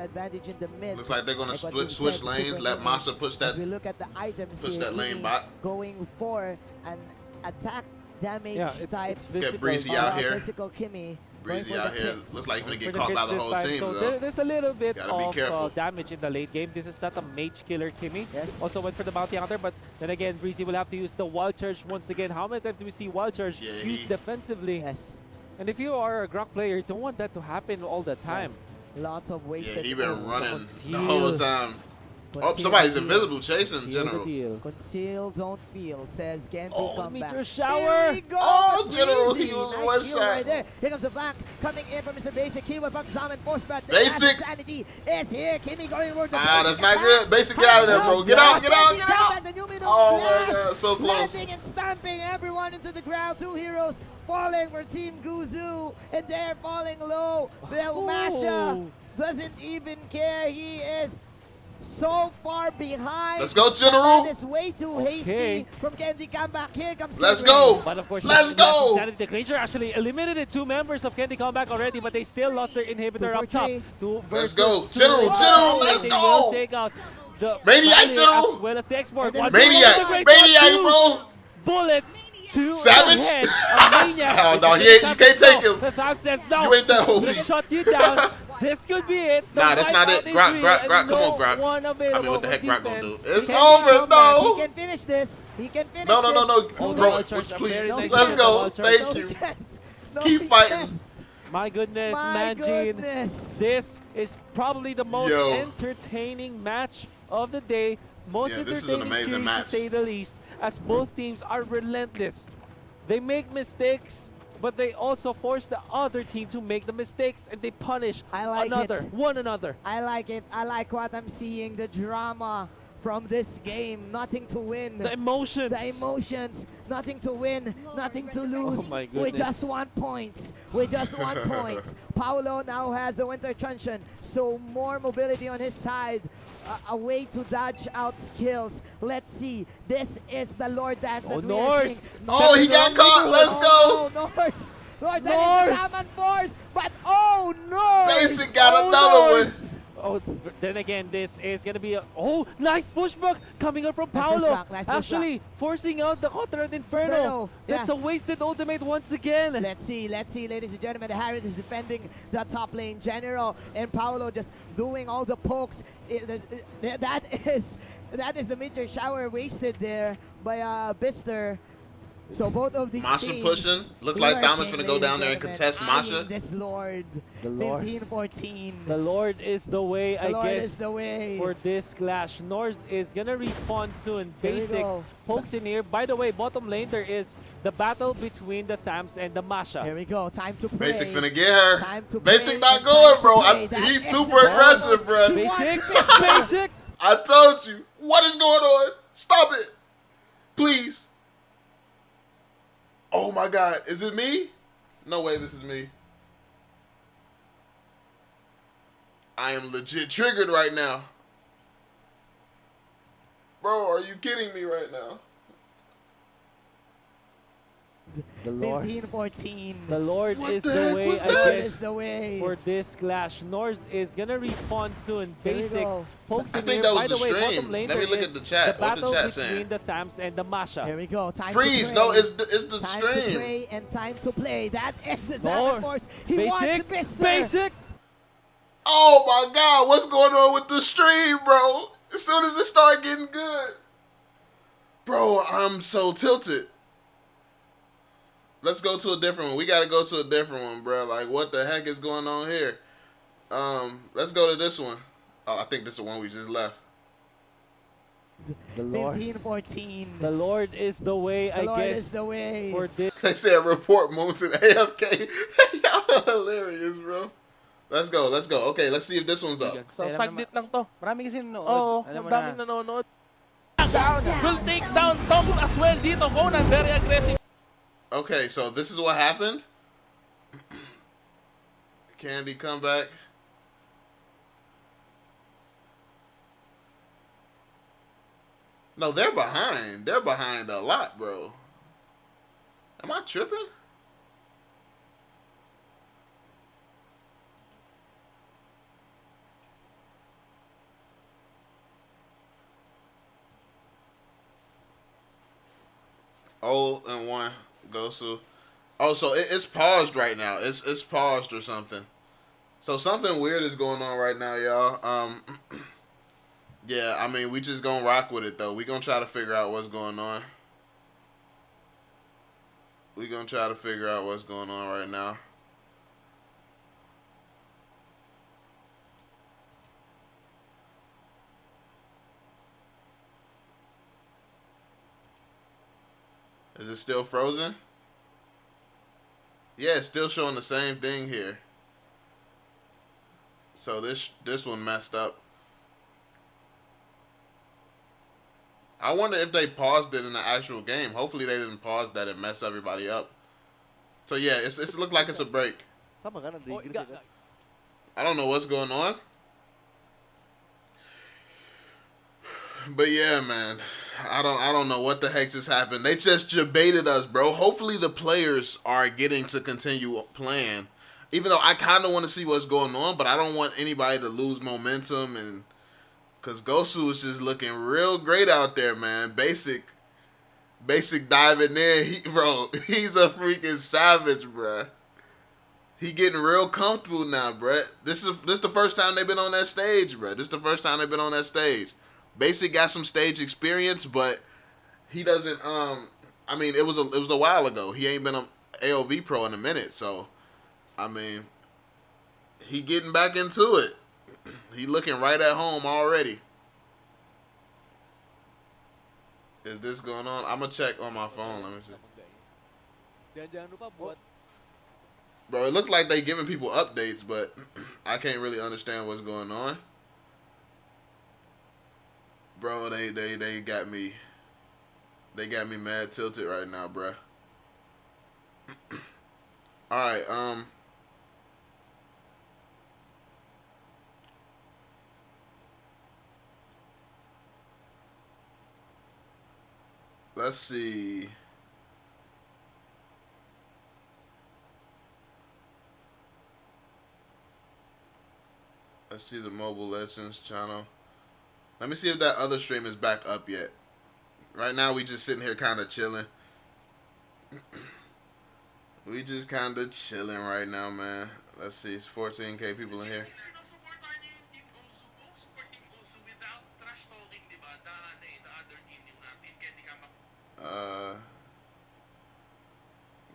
advantage in the mid. Looks like they're gonna switch lanes. Let Masha push that. As we look at the items push here, that lane bot. Going for an attack damage type. Get Breezy out here. Physical Kimmy. Breezy out here. Looks like he's gonna get caught by the whole team, so though. There's a little bit of damage in the late game. This is not a mage killer Kimmy. Yes. Also went for the bounty hunter, but then again, Breezy will have to use the wild charge once again. How many times do we see wild charge used defensively? Yes. And if you are a Grok player, you don't want that to happen all the time. Yes. Lots of wasted. Yeah, he been running the whole time. Oh, somebody's invisible chasing General. Conceal, don't feel, says Candy Comeback. Meteor shower. Here we go. Oh, General, he was nice one shot. Right there. Here comes the back coming in from Mr. Basic. He will from Zaman force, but Basic. Sanity is here. Kimmy going over the that's not good. Basic, get out of there, bro. Get out, get out, get out. Oh my God, so close. Landing and stamping everyone into the ground. 2 heroes falling for Team Gosu, and they're falling low. Masha doesn't even care. He is so far behind. Let's go, General. That is way too hasty from Candy Comeback. Here comes Let's go. But of course, let's go. The Granger actually eliminated 2 members of Candy Comeback already, but they still lost their inhibitor up top. Let's go, General. General, let's go. Take out the Maniac, General. as well as the export. Maniac, bro. Bullets. Savage? Oh no, you can't take him. The Thou says no. You ain't that OP. Shut you down. This could be it. Nah, that's not it. Grok, come on, Grok. I mean, what the heck Grok gonna do? It's over, no. He can finish this. He can finish no, this. Bro, please. Let's go. Thank you. Keep fighting. My goodness, Manjin. This is probably the most entertaining match of the day. Most entertaining series, to say the least, as both teams are relentless. They make mistakes, but they also force the other team to make the mistakes, and they punish one another. I like it. I like what I'm seeing. The drama from this game. Nothing to win. The emotions. The emotions. Nothing to win. Nothing to lose. Oh my goodness. We just want points. We just want points. Paulo now has the Winter Truncheon, so more mobility on his side. A way to dodge out skills. Let's see. This is the Lord Dance that we are seeing. Oh, he got caught. Let's go. Norse. That is Salmon Force. But oh no. Basic got another one. Oh, then again, this is going to be a nice pushback coming up from Paulo. Nice actually forcing out the Contra Inferno. That's a wasted ultimate once again. Let's see, ladies and gentlemen. The Harriet is defending the top lane general, and Paulo just doing all the pokes. That is the meteor shower wasted there by Bister. So both of these Masha teams pushing. Looks like Dama's lurking, gonna go down there and contest Masha. This Lord. The Lord. 15-14. The Lord is the way, The I Lord guess, is the way. for this clash. Norse is gonna respawn soon. Here we Basic go. pokes in here. By the way, bottom lane there is the battle between the Tams and the Masha. Here we go. Time to play. Basic finna get her. Time to Basic play not and going, time bro. to play. That He's is super the aggressive, bro. He Basic, wants basic. I told you. What is going on? Stop it. Please. Oh my God. Is it me? No way this is me. I am legit triggered right now. Bro, are you kidding me right now? The Lord. 15-14. The Lord What is the the heck way, was I that? guess, Is the way. for this clash. Norse is gonna respawn soon. Here we Basic go. pokes I in think here. that was By the the way, stream. bottom lane Let me there look is at the chat. What the battle chat between saying? the Tams and the Masha. Here we go. Time Freeze. to play. No, it's the time stream. to play and time to play. That is the Lord. Dragon Force. He wants Basic, Mister. basic. Oh my God, what's going on with the stream, bro? As soon as it started getting good. Bro, I'm so tilted. Let's go to a different one. We gotta go to a different one, bro. Like, what the heck is going on here? Let's go to this one. Oh, I think this is the one we just left. The Lord. 15-14. The Lord is the way, The I Lord guess, is the way. for this. They said report Moonton AFK. Y'all hilarious, bro. Let's go, let's go. Okay, let's see if this one's up. So, saglit lang to. Marami kasi nanonood. Oo, Alam mo daming na. nanonood. Will take down Toms as well dito. Conan, very aggressive. Okay, so this is what happened. Candy come back. No, they're behind. They're behind a lot, bro. Am I tripping? Oh, and one Gosu. Oh, so it's paused right now. It's paused or something. So something weird is going on right now, y'all. Yeah, I mean, we just gonna rock with it, though. We gonna try to figure out what's going on. We gonna try to figure out what's going on right now. Is it still frozen? Yeah, it's still showing the same thing here. So this one messed up. I wonder if they paused it in the actual game. Hopefully they didn't pause that and mess everybody up. So yeah, it's looked like it's a break. Sama ka, nag-regress agad. I don't know what's going on. But yeah, man. I don't know what the heck just happened. They just debated us, bro. Hopefully the players are getting to continue playing. Even though I kind of want to see what's going on, but I don't want anybody to lose momentum, and because Gosu is just looking real great out there, man. Basic diving in. Bro, he's a freaking savage, bro. He getting real comfortable now, bro. This is the first time they've been on that stage, bro. This is the first time they've been on that stage. Basic got some stage experience, but he doesn't. I mean, it was a while ago. He ain't been an AOV pro in a minute, so I mean, he getting back into it. He looking right at home already. Is this going on? I'm gonna check on my phone. Let me see. Bro, it looks like they giving people updates, but I can't really understand what's going on. Bro, they got me. They got me mad tilted right now, bro. All right, let's see. Let's see the Mobile Legends channel. Let me see if that other stream is back up yet. Right now, we just sitting here kind of chilling. We just kind of chilling right now, man. Let's see, it's 14K people in here.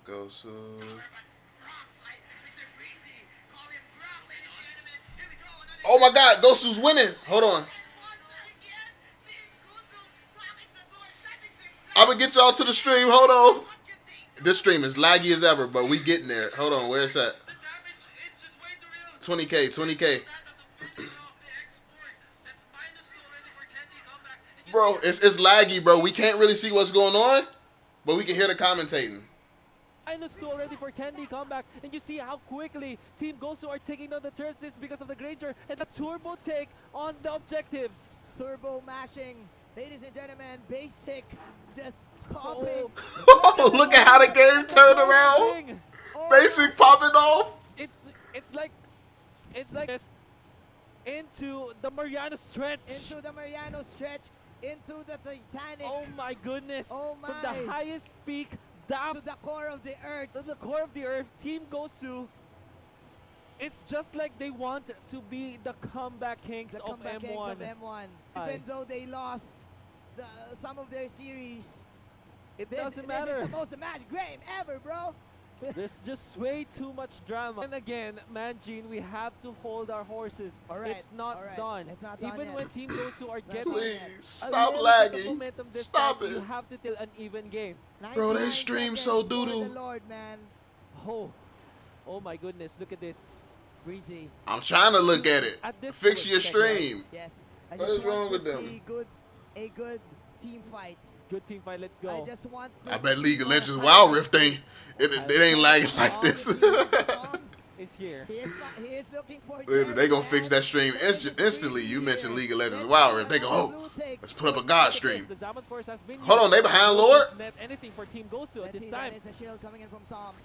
Gosu. Oh my God, Gosu's winning. Hold on. I'm gonna get y'all to the stream. Hold on. This stream is laggy as ever, but we getting there. Hold on, where's that? 20K, 20K. Bro, it's laggy, bro. We can't really see what's going on, but we can hear the commentating. -2 already for Candy comeback, and you see how quickly Team Gosu are taking down the turrets. This because of the Granger and the turbo take on the objectives. Turbo mashing, ladies and gentlemen, basic, just popping. Oh, look at how the game turned around. Basic popping off. It's like just into the Mariana stretch. Into the Mariano stretch, into the Titanic. Oh my goodness. Oh my. From the highest peak down to the core of the earth. To the core of the earth, Team Gosu. It's just like they want to be the comeback kings of M1. Even though they lost some of their series, it doesn't matter. This is the most matched game ever, bro. There's just way too much drama. And again, Manjin, we have to hold our horses. It's not done. It's not done Even yet. when Team Gosu are getting Please stop lagging. Stop it. You have to tell an even game. Bro, they stream so doo-doo. Oh my goodness, look at this. Breezy. I'm trying to look at it. Fix your stream. Yes. What is wrong with them? A good team fight. Good team fight, let's go. I bet League of Legends Wild Rift ain't lagging like this. Is here. He is looking for they gonna fix that stream instantly. You mentioned League of Legends Wild Rift. They go, oh, let's put up a God stream. Hold on, they behind Lord? Anything for Team Gosu at this time.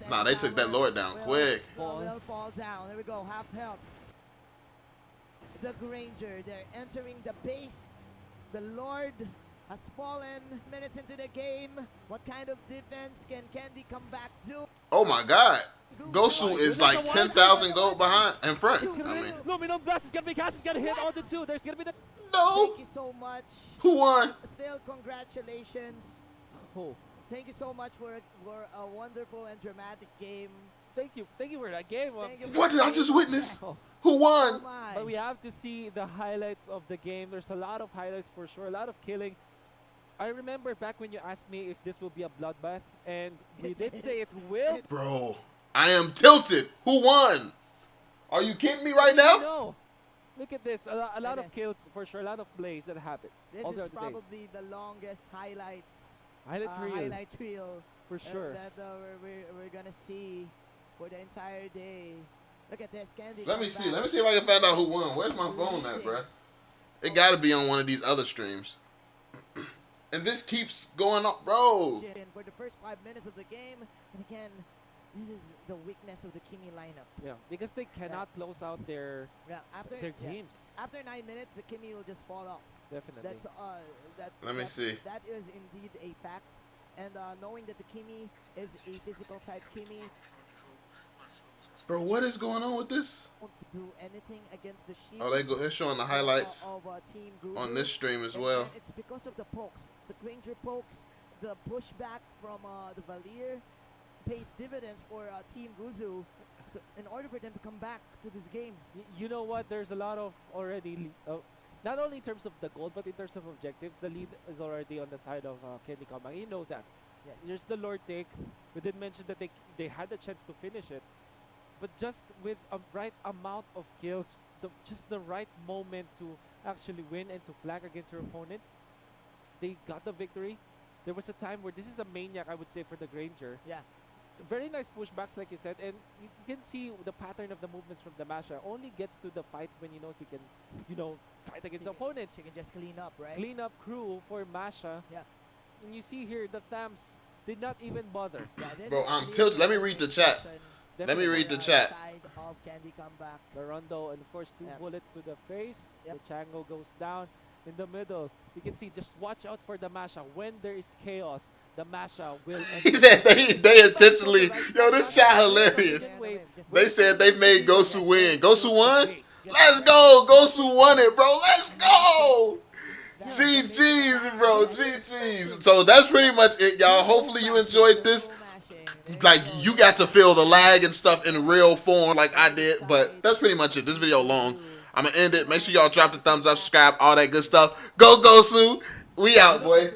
Nah, they took that Lord down quick. Will fall down. There we go, half health. The Granger, they're entering the base. The Lord has fallen minutes into the game. What kind of defense can Candy come back to? Oh my God. Gosu is like 10,000 gold behind in front. I mean, Luminum Blast is gonna be cast. It's gonna hit on the 2. There's gonna be the. No. Thank you so much. Who won? Still, congratulations. Oh. Thank you so much for a wonderful and dramatic game. Thank you for that game. What did I just witness? Who won? But we have to see the highlights of the game. There's a lot of highlights for sure. A lot of killing. I remember back when you asked me if this will be a bloodbath, and we did say it will. Bro, I am tilted. Who won? Are you kidding me right now? No. Look at this. A lot of kills for sure. A lot of plays that happened. This is probably the longest highlight reel for sure that we're gonna see for the entire day. Look at this, Candy. Let me see. Let me see if I can find out who won. Where's my phone at, bro? It got to be on one of these other streams. And this keeps going up, bro. For the first 5 minutes of the game, and again, this is the weakness of the Kimi lineup. Yeah, because they cannot close out their games. After 9 minutes, the Kimi will just fall off. Definitely. Let me see. That is indeed a fact. And knowing that the Kimi is a physical type Kimi. Bro, what is going on with this? Won't do anything against the shield. Oh, they're showing the highlights of Team Gosu on this stream as well. It's because of the pokes. The Granger pokes, the pushback from the Valier paid dividends for Team Gosu in order for them to come back to this game. You know what? There's a lot of already, not only in terms of the gold, but in terms of objectives, the lead is already on the side of Candy Comeback. You know that. Yes. There's the Lord take. We did mention that they had the chance to finish it. But just with a right amount of kills, just the right moment to actually win and to flag against your opponents, they got the victory. There was a time where this is a maniac, I would say, for the Granger. Yeah. Very nice pushbacks, like you said, and you can see the pattern of the movements from the Masha. Only gets to the fight when he knows he can, fight against opponents. He can just clean up, right? Clean up crew for Masha. Yeah. And you see here, the Thams did not even bother. Yeah, bro, I'm tilted. Let me read the chat. Let me read the chat. Of Candy Comeback. The Rondo, and of course, 2 bullets to the face. Yep. The Chango goes down. In the middle, you can see, just watch out for the Masha. When there is chaos, the Masha will... He said they intentionally... Yo, this chat hilarious. They said they made Gosu win. Gosu won? Let's go! Gosu won it, bro. Let's go! GG's, bro. GG's. So that's pretty much it, y'all. Hopefully you enjoyed this. like you got to feel the lag and stuff in real form like I did. But that's pretty much it. This video long. I'm gonna end it. Make sure y'all drop the thumbs up, subscribe, all that good stuff. Go Gosu. We out, boy.